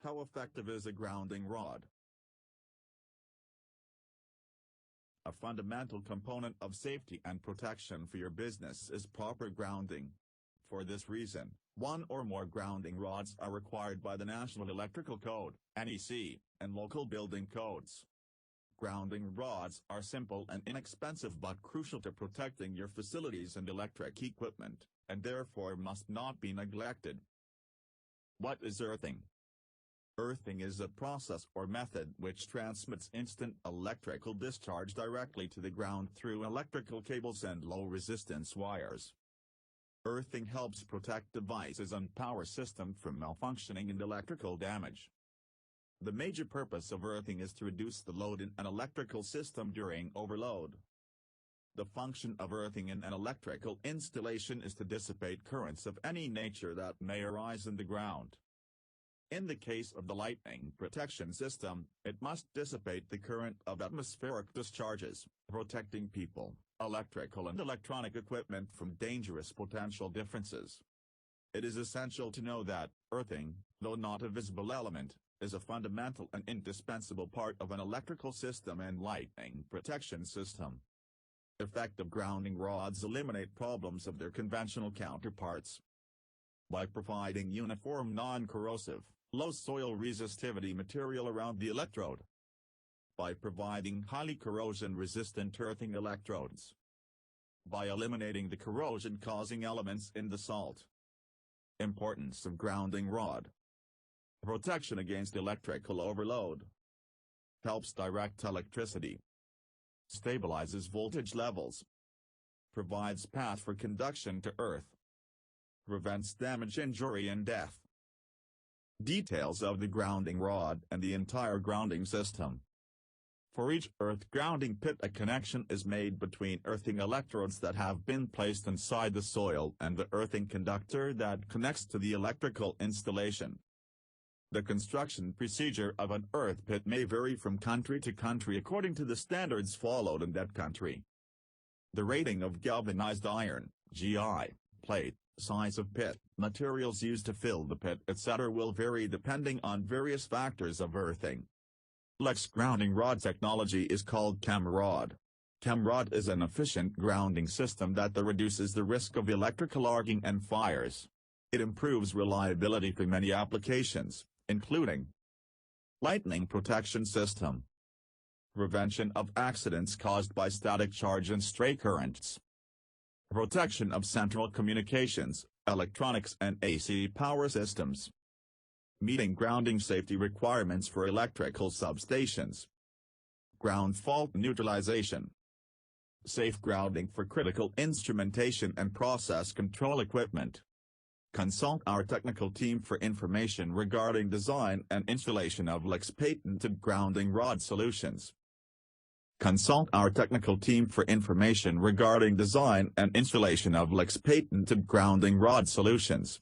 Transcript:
How effective is a grounding rod? A fundamental component of safety and protection for your business is proper grounding. For this reason, one or more grounding rods are required by the National Electrical Code, NEC, and local building codes. Grounding rods are simple and inexpensive but crucial to protecting your facilities and electric equipment, and therefore must not be neglected. What is earthing? Earthing is a process or method which transmits instant electrical discharge directly to the ground through electrical cables and low-resistance wires. Earthing helps protect devices and power system from malfunctioning and electrical damage. The major purpose of earthing is to reduce the load in an electrical system during overload. The function of earthing in an electrical installation is to dissipate currents of any nature that may arise in the ground. In the case of the lightning protection system, it must dissipate the current of atmospheric discharges, protecting people, electrical and electronic equipment from dangerous potential differences. It is essential to know that earthing, though not a visible element, is a fundamental and indispensable part of an electrical system and lightning protection system. Effective grounding rods eliminate problems of their conventional counterparts by providing uniform non-corrosive, low soil resistivity material around the electrode, by providing highly corrosion-resistant earthing electrodes, by eliminating the corrosion-causing elements in the salt. Importance of grounding rod. Protection against electrical overload. Helps direct electricity. Stabilizes voltage levels. Provides path for conduction to earth. Prevents damage, injury and death. Details of the grounding rod and the entire grounding system. For each earth grounding pit, a connection is made between earthing electrodes that have been placed inside the soil and the earthing conductor that connects to the electrical installation. The construction procedure of an earth pit may vary from country to country according to the standards followed in that country. The rating of galvanized iron, GI, plate, size of pit, materials used to fill the pit, etc. will vary depending on various factors of earthing. Flex grounding rod technology is called ChemRod. ChemRod is an efficient grounding system that reduces the risk of electrical arcing and fires. It improves reliability for many applications, including lightning protection system, prevention of accidents caused by static charge and stray currents, protection of central communications, electronics and AC power systems, meeting grounding safety requirements for electrical substations, ground fault neutralization, safe grounding for critical instrumentation and process control equipment. Consult our technical team for information regarding design and installation of Lex patented grounding rod solutions. Consult our technical team for information regarding design and installation of Lex patented grounding rod solutions.